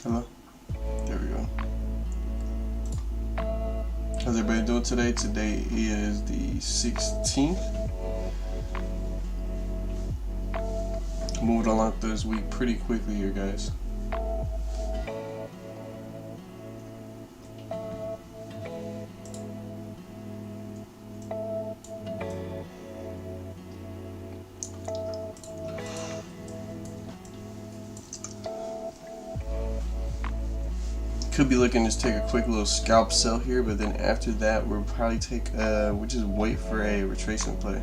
Hello? There we go. How's everybody doing today? Today is the 16th. Moving along through this week pretty quickly here, guys. Could be looking to just take a quick little scalp sell here, but then after that we'll probably take we'll just wait for a retracement play.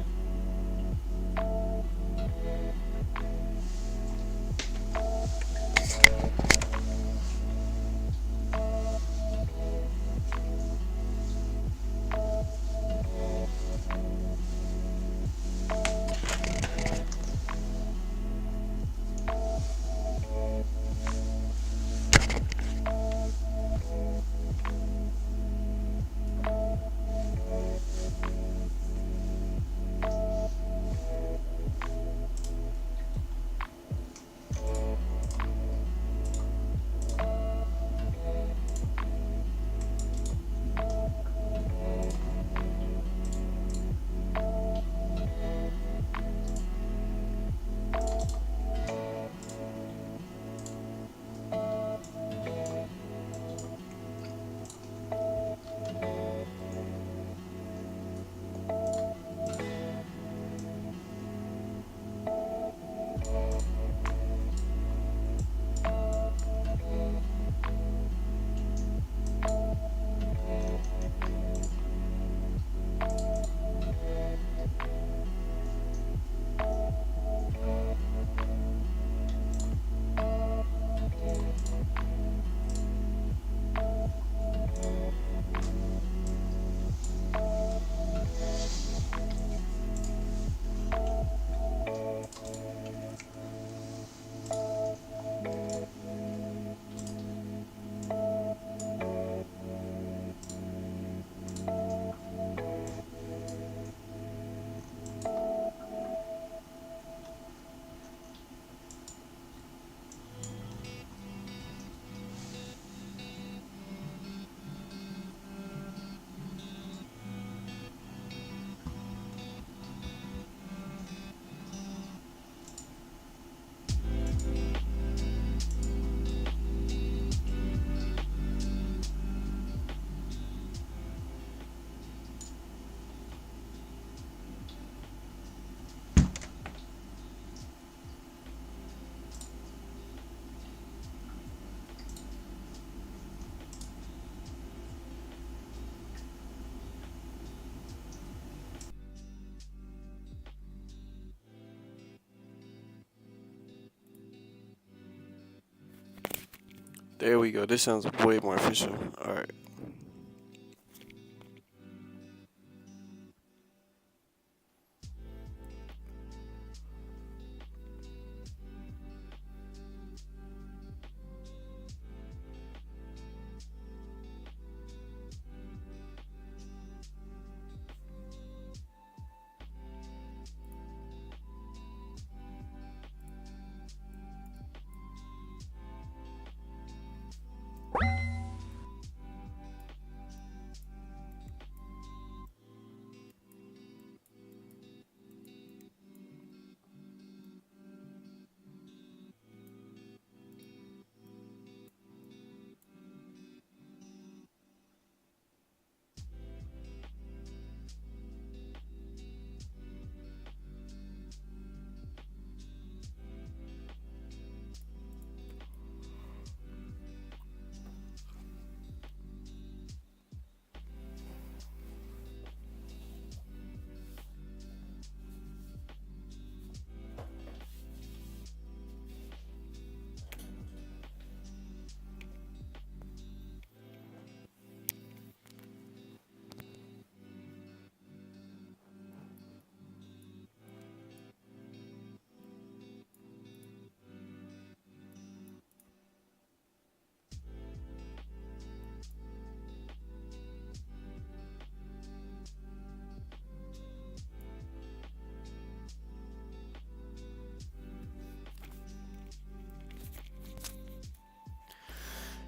There we go. This sounds way more official. All right.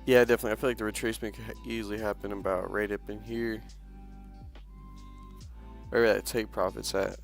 Yeah, definitely. I feel like the retracement could easily happen about right up in here. Where that take profits at.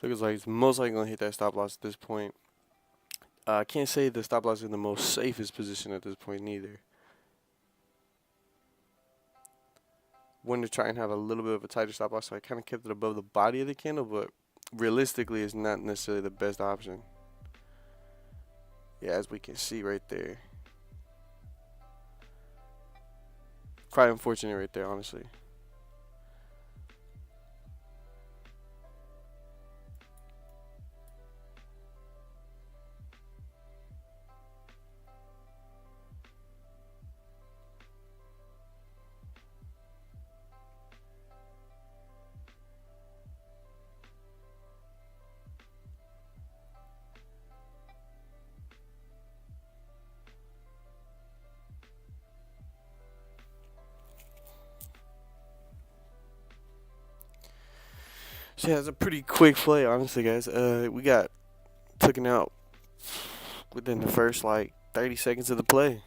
Looks like it's most likely gonna hit that stop loss at this point. I can't say the stop loss is in the most safest position at this point neither. Wanted to try and have a little bit of a tighter stop loss, so I kind of kept it above the body of the candle, but realistically, it's not necessarily the best option. Yeah, as we can see right there. Quite unfortunate right there, honestly. So yeah, it's a pretty quick play, honestly, guys. We got taken out within the first like 30 seconds of the play.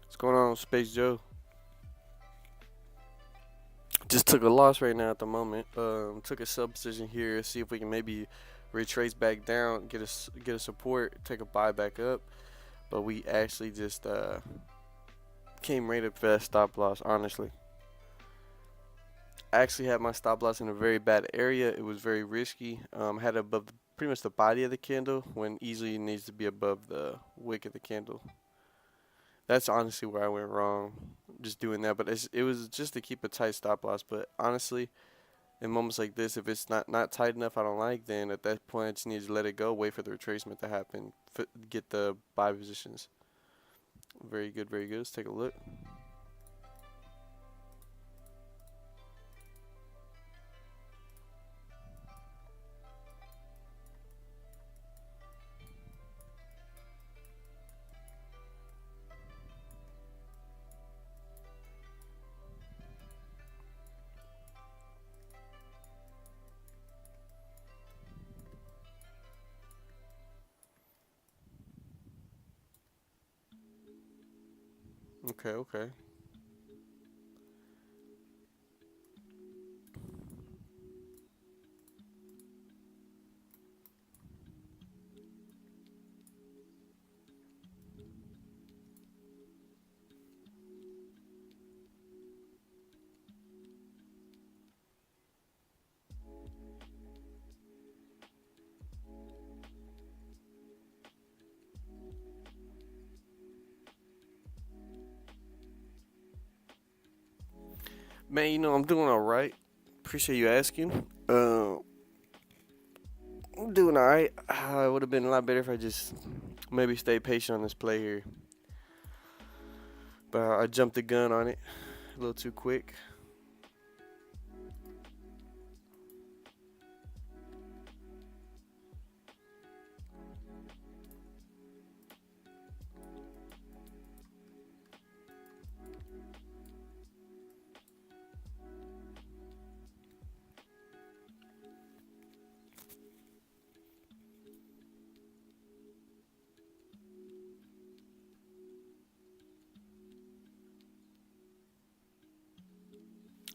What's going on, Space Joe? Just took a loss right now at the moment. Took a sub position here. See if we can maybe retrace back down, get a support, take a buy back up. But we actually just came right up for that stop loss. Honestly, I actually had my stop loss in a very bad area. It was very risky. Had it above pretty much the body of the candle when easily it needs to be above the wick of the candle. That's honestly where I went wrong, just doing that. But it was just to keep a tight stop loss. But honestly, in moments like this, if it's not tight enough, I don't like, then at that point I just need to let it go, wait for the retracement to happen, get the buy positions. Very good, very good. Let's take a look. Okay, okay. Man, I'm doing all right. Appreciate you asking. I'm doing all right. It would have been a lot better if I just maybe stayed patient on this play here, but I jumped the gun on it a little too quick.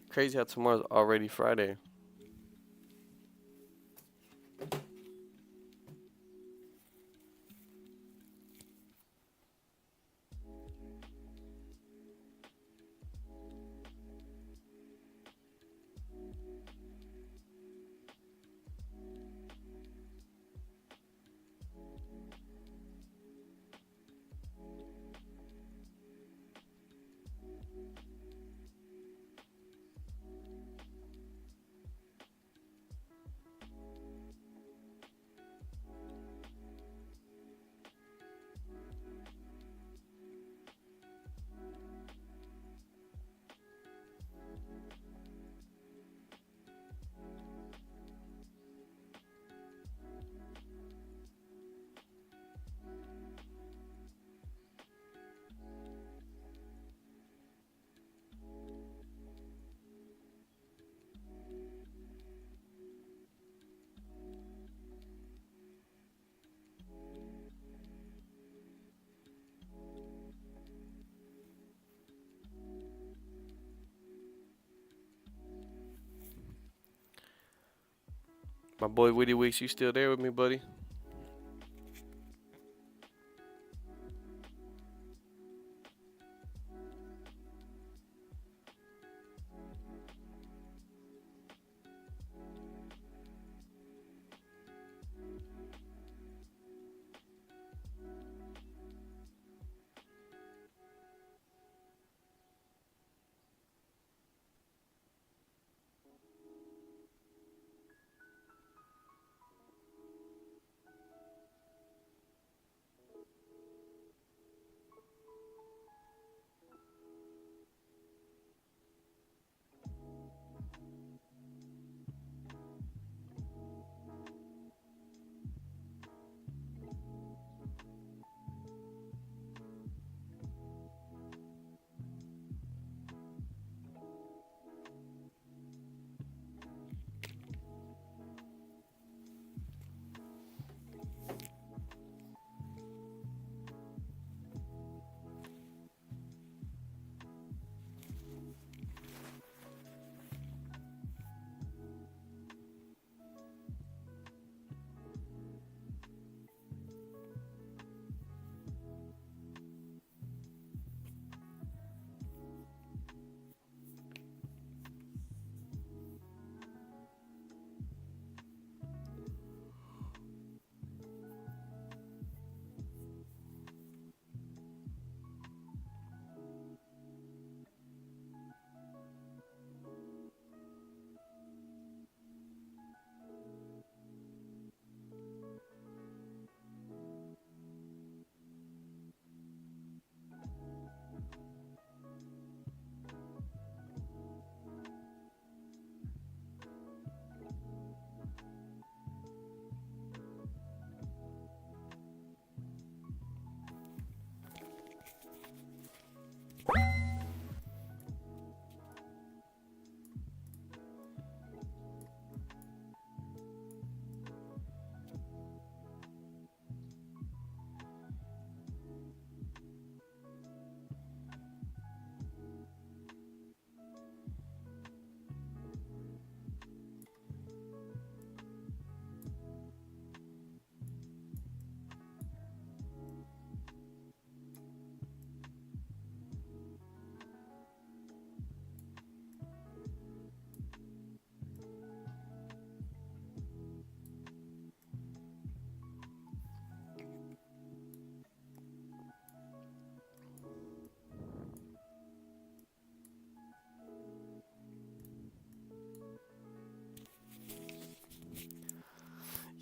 Crazy how tomorrow's already Friday. My boy Witty Weeks, you still there with me, buddy?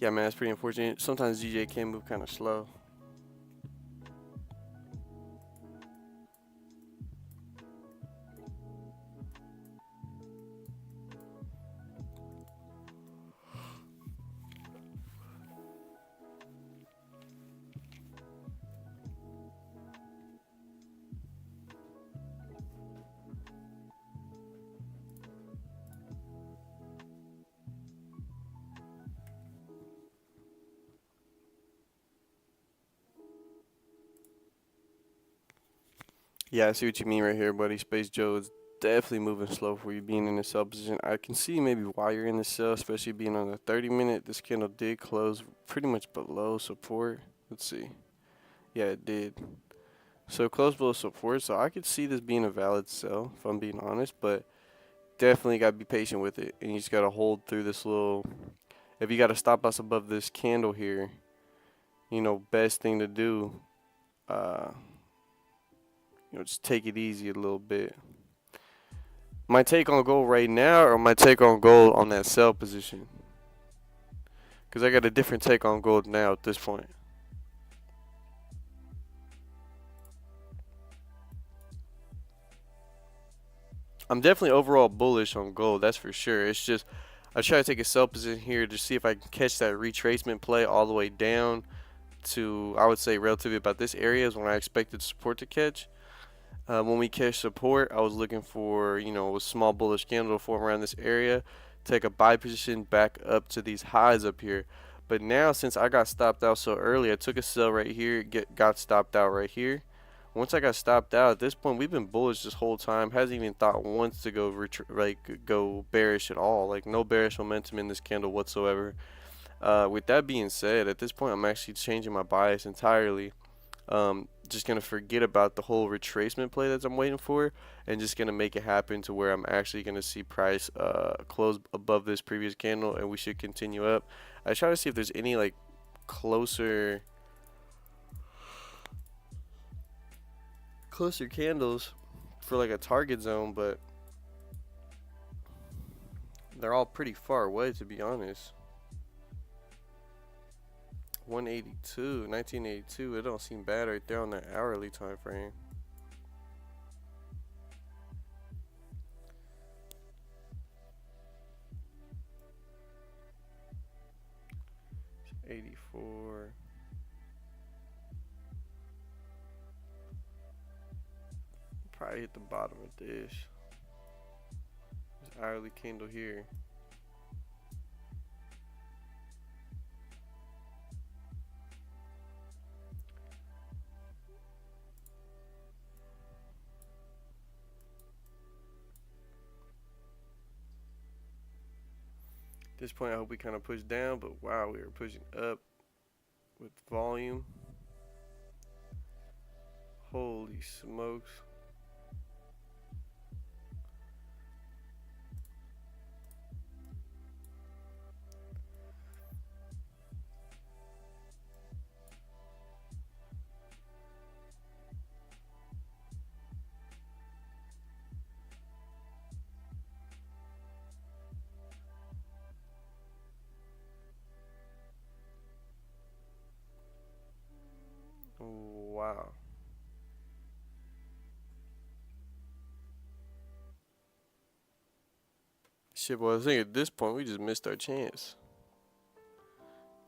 Yeah, man, that's pretty unfortunate. Sometimes DJ can move kind of slow. Yeah, I see what you mean right here, buddy. Space Joe is definitely moving slow for you being in the sell position. I can see maybe why you're in the sell, especially being on the 30-minute. This candle did close pretty much below support. Let's see. Yeah, it did. So close below support. So I could see this being a valid sell, if I'm being honest, but definitely got to be patient with it. And you just got to hold through this little. If you got to stop us above this candle here, best thing to do, uh, just take it easy a little bit. My take on gold right now, or my take on gold on that sell position? Because I got a different take on gold now at this point. I'm definitely overall bullish on gold, that's for sure. It's just I try to take a sell position here to see if I can catch that retracement play all the way down to, I would say, relatively about this area is when I expected support to catch. When we catch support, I was looking for, a small bullish candle to form around this area, take a buy position back up to these highs up here. But now, since I got stopped out so early, I took a sell right here, got stopped out right here. Once I got stopped out, at this point, we've been bullish this whole time. Hasn't even thought once to go bearish at all. Like, no bearish momentum in this candle whatsoever. With that being said, at this point, I'm actually changing my bias entirely. Just gonna forget about the whole retracement play that I'm waiting for, and just gonna make it happen to where I'm actually gonna see price close above this previous candle, and we should continue up. I try to see if there's any like closer candles for like a target zone, but they're all pretty far away, to be honest. 1982, it don't seem bad right there on that hourly time frame. It's 84. Probably hit the bottom of this hourly candle here. At this point, I hope we kind of push down, but wow, we were pushing up with volume. Holy smokes. Wow. Shit, well, I think at this point we just missed our chance.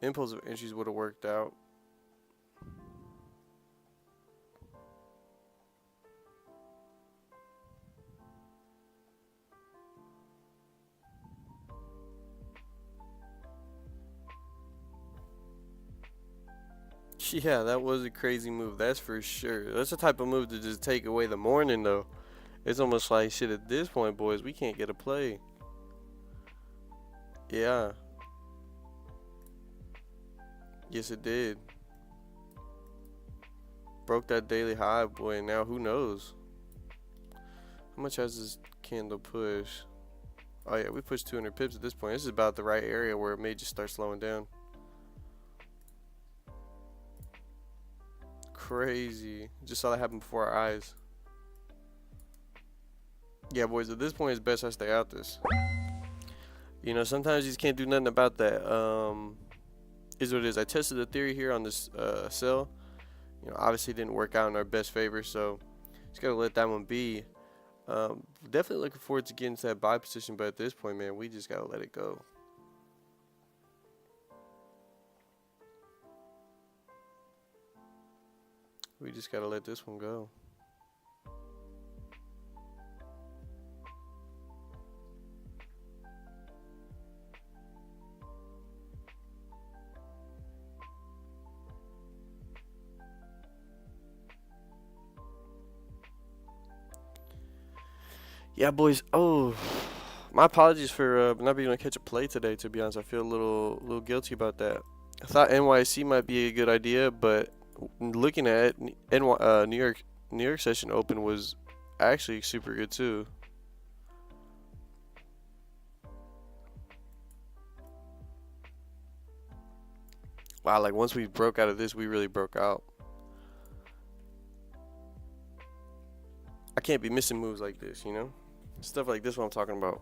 Impulsive entries would have worked out. Yeah, that was a crazy move, that's for sure. That's the type of move to just take away the morning, though. It's almost like, shit, at this point, boys, we can't get a play. Yeah. Yes, it did. Broke that daily high, boy, and now who knows? How much has this candle push? Oh, yeah, we pushed 200 pips at this point. This is about the right area where it may just start slowing down. Crazy. Just saw that happen before our eyes. Yeah, boys, at this point, it's best I stay out this. Sometimes you just can't do nothing about that. is what it is. I tested the theory here on this sell. You know, obviously it didn't work out in our best favor, so just gotta let that one be. Definitely looking forward to getting to that buy position, but at this point, man, we just gotta let it go. We just gotta let this one go. Yeah, boys. Oh, my apologies for not being able to catch a play today. To be honest, I feel a little guilty about that. I thought NYC might be a good idea, but looking at it, New York session open was actually super good too. Wow, like once we broke out of this, we really broke out. I can't be missing moves like this, you know? Stuff like this what I'm talking about.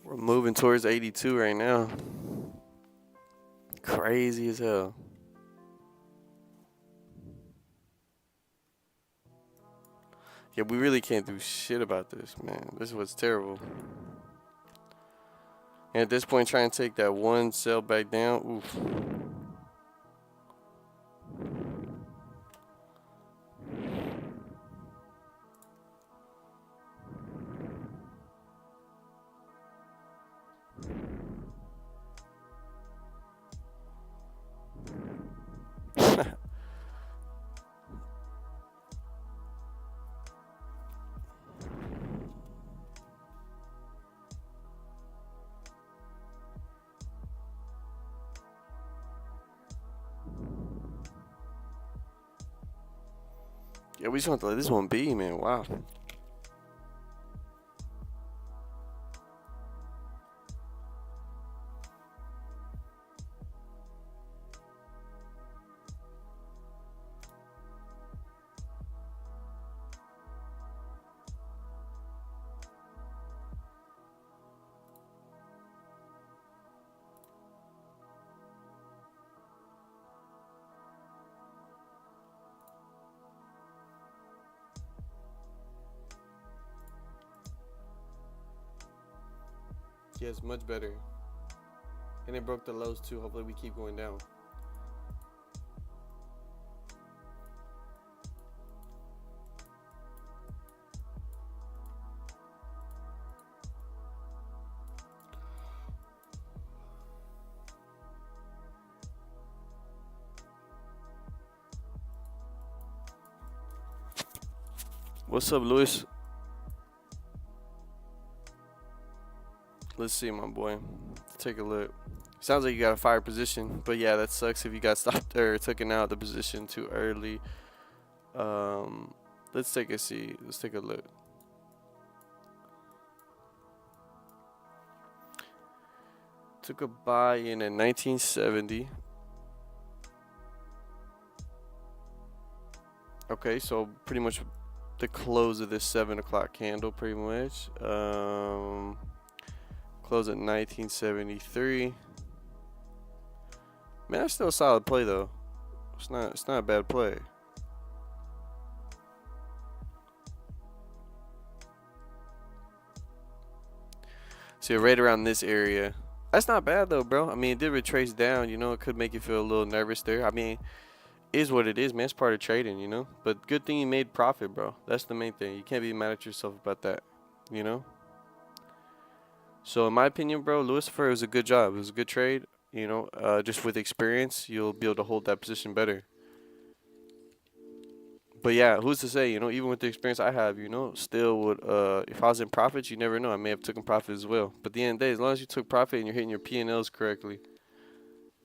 We're moving towards 82 right now. Crazy as hell. Yeah, we really can't do shit about this, man. This is what's terrible. And at this point, trying to take that one sell back down. Oof. Yeah, we just want to let this one be, man. Wow. Yes, much better. And it broke the lows too. Hopefully we keep going down. What's up, Luis? Let's see, my boy. Let's take a look. Sounds like you got a fire position, but yeah, that sucks if you got stopped or taken out the position too early. Let's take a see. Let's take a look. Took a buy in at 1970. Okay, so pretty much the close of this 7 o'clock candle, pretty much. Close at 1973. Man, that's still a solid play though. It's not a bad play. So right around this area. That's not bad though, bro. I mean, it did retrace down, you know, it could make you feel a little nervous there. I mean, is what it is, man. It's part of trading, you know. But good thing you made profit, bro. That's the main thing. You can't be mad at yourself about that, you know. So in my opinion, bro, Lucifer was a good job. It was a good trade. You know, just with experience, you'll be able to hold that position better. But yeah, who's to say? You know, even with the experience I have, you know, still would. If I was in profits, you never know. I may have taken profit as well. But at the end of the day, as long as you took profit and you're hitting your P&Ls correctly.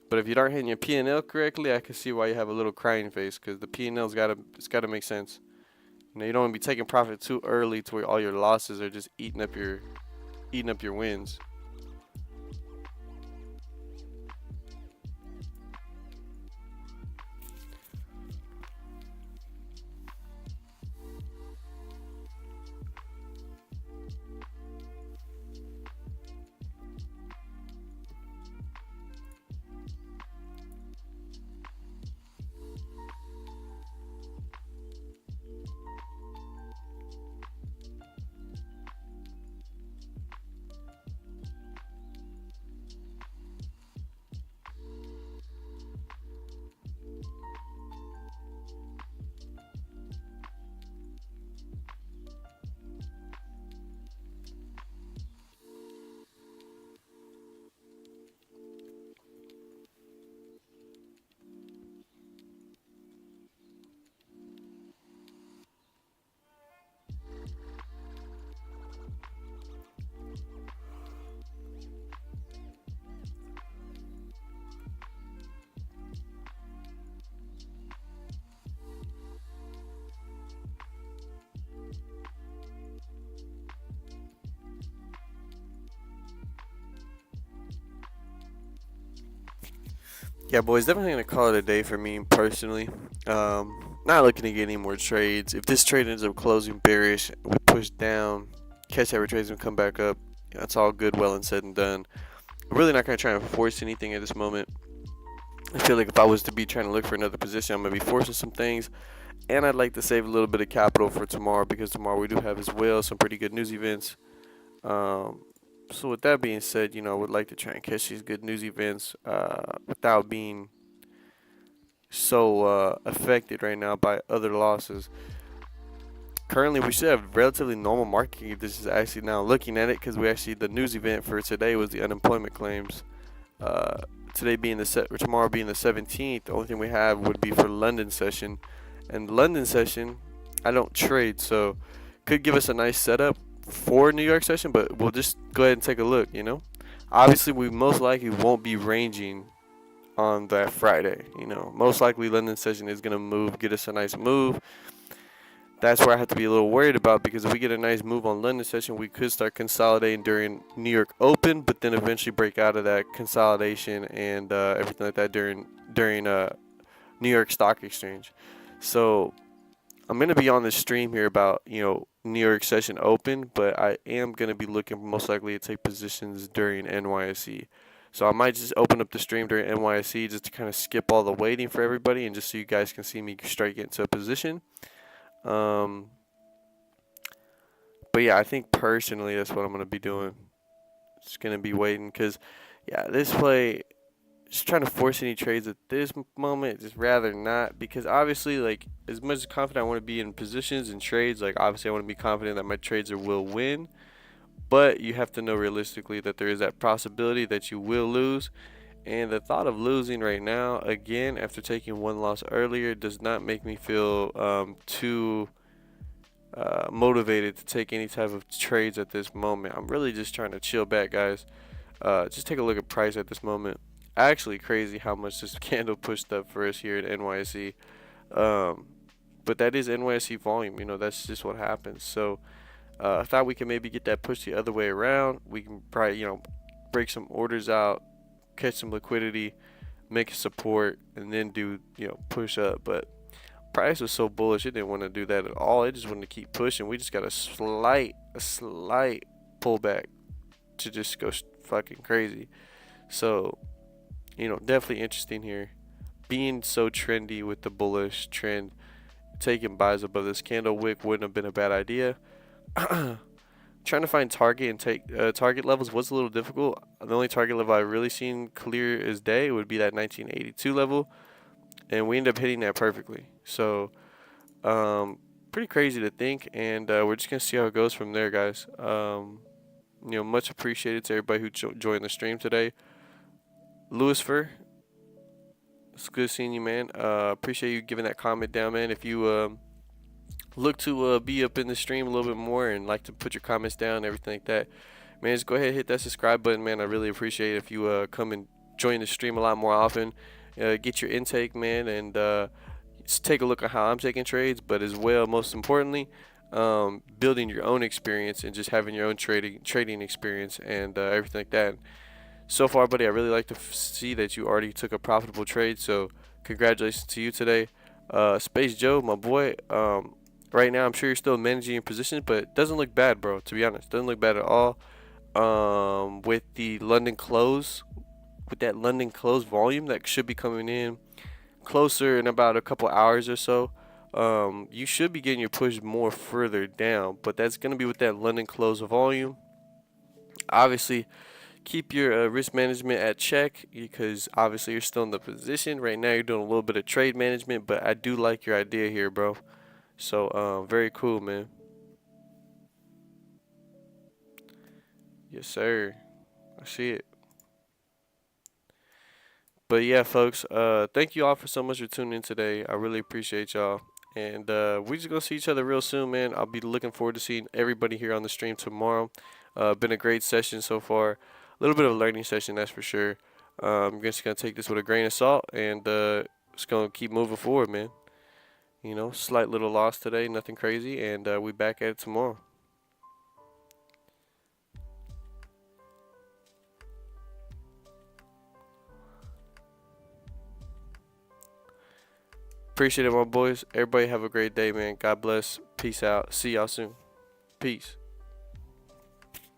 But if you aren't hitting your P&L correctly, I can see why you have a little crying face, because the P&L's gotta make sense. You know, you don't want to be taking profit too early to where all your losses are just eating up your wins. Yeah, boys, definitely gonna call it a day for me personally. Not looking to get any more trades. If this trade ends up closing bearish, we push down, catch every trades and come back up. That's all good, well and said and done. I'm really not gonna try and force anything at this moment. I feel like if I was to be trying to look for another position, I'm gonna be forcing some things, and I'd like to save a little bit of capital for tomorrow, because tomorrow we do have as well some pretty good news events. Um, so with that being said, you know, I would like to try and catch these good news events without being so affected right now by other losses. Currently, we should have relatively normal market. This is actually now looking at it, because the news event for today was the unemployment claims. Uh, Today being or tomorrow being the 17th, the only thing we have would be for London session, and London session, I don't trade, so could give us a nice setup for New York session, but we'll just go ahead and take a look. You know, obviously we most likely won't be ranging on that Friday. You know, most likely London session is gonna get us a nice move. That's where I have to be a little worried about, because if we get a nice move on London session, we could start consolidating during New York Open, but then eventually break out of that consolidation and everything like that during New York Stock Exchange. So I'm gonna be on this stream here about, you know, New York session open, but I am gonna be looking most likely to take positions during NYSE. So I might just open up the stream during NYSE just to kind of skip all the waiting for everybody, and just so you guys can see me straight get into a position. Um, but yeah, I think personally that's what I'm gonna be doing. Just gonna be waiting, cause yeah, this play, just trying to force any trades at this moment, just rather not, because obviously, like, as much as confident I want to be in positions and trades, like, obviously I want to be confident that my trades will win, but you have to know realistically that there is that possibility that you will lose. And the thought of losing right now, again, after taking one loss earlier, does not make me feel too motivated to take any type of trades at this moment. I'm really just trying to chill back, guys. Just take a look at price at this moment. Actually, crazy how much this candle pushed up for us here at NYSE. But that is NYSE volume. You know, that's just what happens. So I thought we could maybe get that pushed the other way around. We can probably, you know, break some orders out, catch some liquidity, make a support, and then do, you know, push up. But price was so bullish, it didn't want to do that at all. It just wanted to keep pushing. We just got a slight pullback to just go fucking crazy. So, you know, definitely interesting here. Being so trendy with the bullish trend, taking buys above this candle wick wouldn't have been a bad idea. Trying to find target and take target levels was a little difficult. The only target level I've really seen clear as day would be that 1982 level. and we end up hitting that perfectly. So pretty crazy to think, and we're just gonna see how it goes from there, guys. Much appreciated to everybody who joined the stream today. Louisfer, it's good seeing you, man. Appreciate you giving that comment down, man. If you look to be up in the stream a little bit more and like to put your comments down and everything like that, man, just go ahead and hit that subscribe button, man. I really appreciate it if you come and join the stream a lot more often. Get your intake, man, and just take a look at how I'm taking trades, but as well, most importantly, building your own experience and just having your own trading experience and everything like that. So far, buddy, I really like to see that you already took a profitable trade, so congratulations to you today. Space Joe, my boy, right now I'm sure you're still managing your positions, but it doesn't look bad, bro, to be honest. Doesn't look bad at all. With the London close, with that London close volume that should be coming in closer in about a couple hours or so, you should be getting your push more further down, but that's going to be with that London close volume. Obviously, keep your risk management at check, because obviously you're still in the position. Right now you're doing a little bit of trade management, but I do like your idea here, bro. So very cool, man. Yes, sir. I see it. But yeah, folks, thank you all for so much for tuning in today. I really appreciate y'all. And we just gonna see each other real soon, man. I'll be looking forward to seeing everybody here on the stream tomorrow. Been a great session so far. A little bit of a learning session, that's for sure. I'm just gonna take this with a grain of salt and just gonna keep moving forward, man. Slight little loss today, nothing crazy, and we back at it tomorrow. Appreciate it, my boys. Everybody have a great day, man. God bless. Peace out. See y'all soon. Peace.